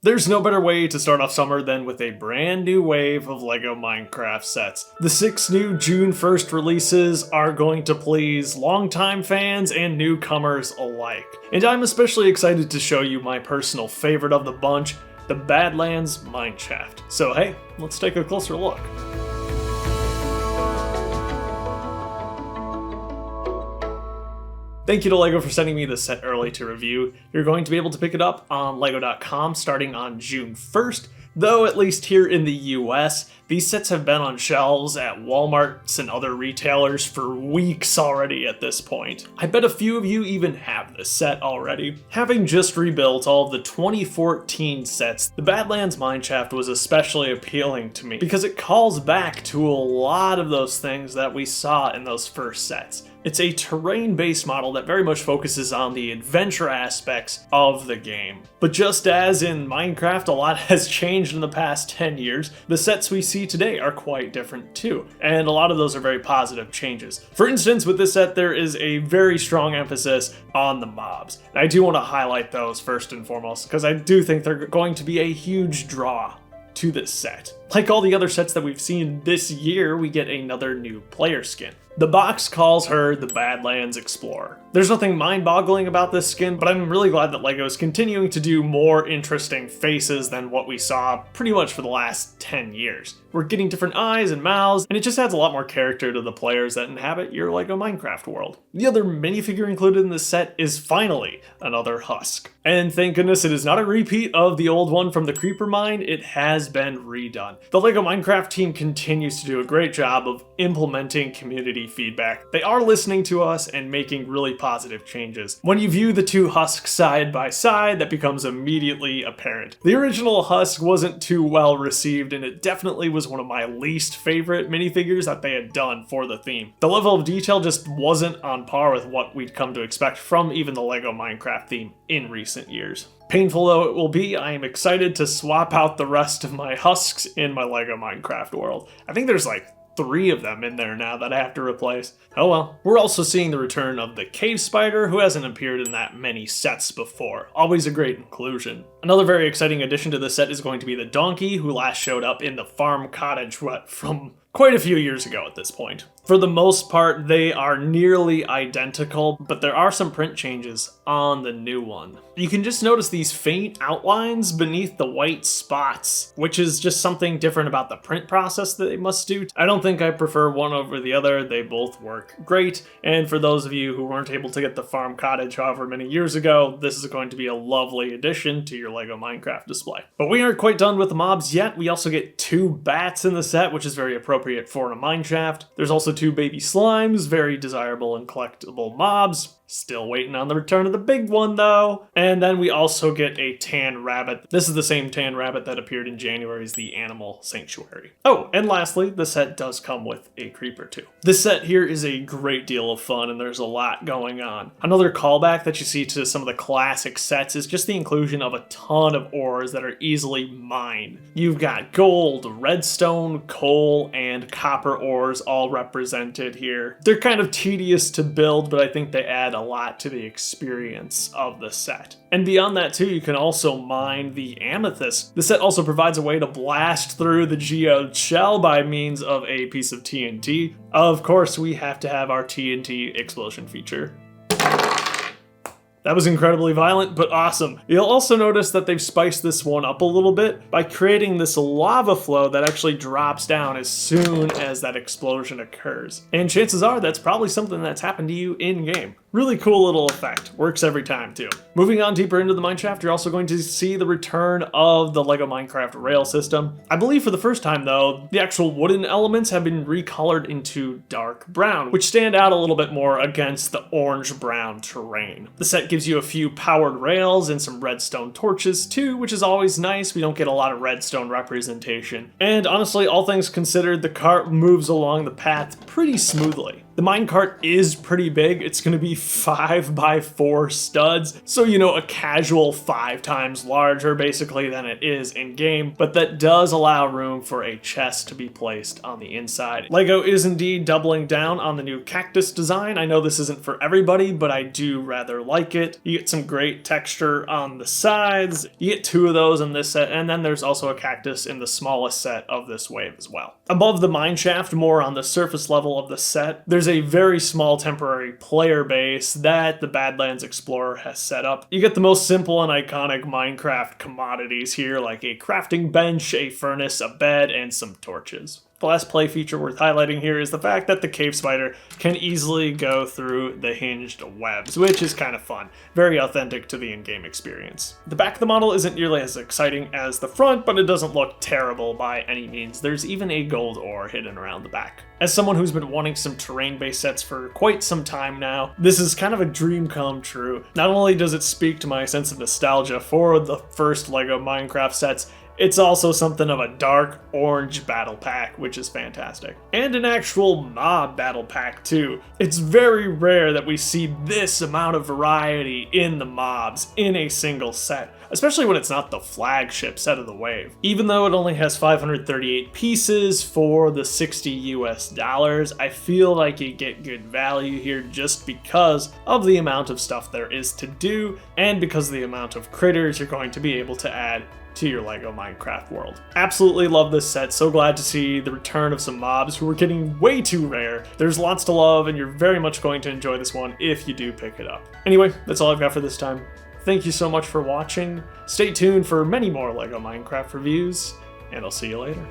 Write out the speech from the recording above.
There's no better way to start off summer than with a brand new wave of LEGO Minecraft sets. The 6 new June 1st releases are going to please longtime fans and newcomers alike. And I'm especially excited to show you my personal favorite of the bunch, the Badlands Mineshaft. So hey, let's take a closer look. Thank you to LEGO for sending me this set early to review. You're going to be able to pick it up on LEGO.com starting on June 1st, though at least here in the US, these sets have been on shelves at Walmarts and other retailers for weeks already at this point. I bet a few of you even have this set already. Having just rebuilt all of the 2014 sets, the Badlands Mineshaft was especially appealing to me because it calls back to a lot of those things that we saw in those first sets. It's a terrain-based model that very much focuses on the adventure aspects of the game. But just as in Minecraft, a lot has changed in the past 10 years, the sets we see today are quite different too, and a lot of those are very positive changes. For instance, with this set, there is a very strong emphasis on the mobs. And I do want to highlight those first and foremost, because I do think they're going to be a huge draw to this set. Like all the other sets that we've seen this year, we get another new player skin. The box calls her the Badlands Explorer. There's nothing mind-boggling about this skin, but I'm really glad that LEGO is continuing to do more interesting faces than what we saw pretty much for the last 10 years. We're getting different eyes and mouths, and it just adds a lot more character to the players that inhabit your LEGO Minecraft world. The other minifigure included in this set is finally another husk. And thank goodness it is not a repeat of the old one from the Creeper Mine, it has been redone. The LEGO Minecraft team continues to do a great job of implementing community feedback. They are listening to us and making really positive changes. When you view the two husks side by side, that becomes immediately apparent. The original husk wasn't too well received, and it definitely was one of my least favorite minifigures that they had done for the theme. The level of detail just wasn't on par with what we'd come to expect from even the LEGO Minecraft theme in recent years. Painful though it will be, I am excited to swap out the rest of my husks in my LEGO Minecraft world. I think there's like 3 of them in there now that I have to replace. Oh well. We're also seeing the return of the cave spider, who hasn't appeared in that many sets before. Always a great inclusion. Another very exciting addition to the set is going to be the donkey, who last showed up in the farm cottage from quite a few years ago at this point. For the most part, they are nearly identical, but there are some print changes on the new one. You can just notice these faint outlines beneath the white spots, which is just something different about the print process that they must do. I don't think I prefer one over the other. They both work great. And for those of you who weren't able to get the farm cottage however many years ago, this is going to be a lovely addition to your LEGO Minecraft display. But we aren't quite done with the mobs yet. We also get 2 bats in the set, which is very appropriate for a mineshaft. There's also 2 baby slimes, very desirable and collectible mobs. Still waiting on the return of the big one though. And then we also get a tan rabbit. This is the same tan rabbit that appeared in January's The Animal Sanctuary. Oh, and lastly, the set does come with a creeper too. This set here is a great deal of fun and there's a lot going on. Another callback that you see to some of the classic sets is just the inclusion of a ton of ores that are easily mined. You've got gold, redstone, coal, and copper ores all represented here. They're kind of tedious to build, but I think they add a lot to the experience of the set. And beyond that too, you can also mine the amethyst. The set also provides a way to blast through the geode shell by means of a piece of TNT. Of course, we have to have our TNT explosion feature. That was incredibly violent, but awesome. You'll also notice that they've spiced this one up a little bit by creating this lava flow that actually drops down as soon as that explosion occurs. And chances are that's probably something that's happened to you in-game. Really cool little effect. Works every time too. Moving on deeper into the mineshaft, you're also going to see the return of the LEGO Minecraft rail system. I believe for the first time though, the actual wooden elements have been recolored into dark brown, which stand out a little bit more against the orange-brown terrain. The set gives you a few powered rails and some redstone torches too, which is always nice. We don't get a lot of redstone representation. And honestly, all things considered, the cart moves along the path pretty smoothly. The minecart is pretty big. It's going to be 5x4 studs, so you know, a casual 5 times larger basically than it is in game, but that does allow room for a chest to be placed on the inside. LEGO is indeed doubling down on the new cactus design. I know this isn't for everybody, but I do rather like it. You get some great texture on the sides. You get 2 of those in this set, and then there's also a cactus in the smallest set of this wave as well. Above the mineshaft, more on the surface level of the set, there's a very small temporary player base that the Badlands Explorer has set up. You get the most simple and iconic Minecraft commodities here, like a crafting bench, a furnace, a bed, and some torches. The last play feature worth highlighting here is the fact that the cave spider can easily go through the hinged webs, which is kind of fun. Very authentic to the in-game experience. The back of the model isn't nearly as exciting as the front, but it doesn't look terrible by any means. There's even a gold ore hidden around the back. As someone who's been wanting some terrain-based sets for quite some time now, this is kind of a dream come true. Not only does it speak to my sense of nostalgia for the first LEGO Minecraft sets, it's also something of a dark orange battle pack, which is fantastic. And an actual mob battle pack too. It's very rare that we see this amount of variety in the mobs in a single set, especially when it's not the flagship set of the wave. Even though it only has 538 pieces for the $60 US, I feel like you get good value here just because of the amount of stuff there is to do and because of the amount of critters you're going to be able to add to your LEGO Minecraft world. Absolutely love this set. So glad to see the return of some mobs who were getting way too rare. There's lots to love, and you're very much going to enjoy this one if you do pick it up. Anyway, that's all I've got for this time. Thank you so much for watching. Stay tuned for many more LEGO Minecraft reviews, and I'll see you later.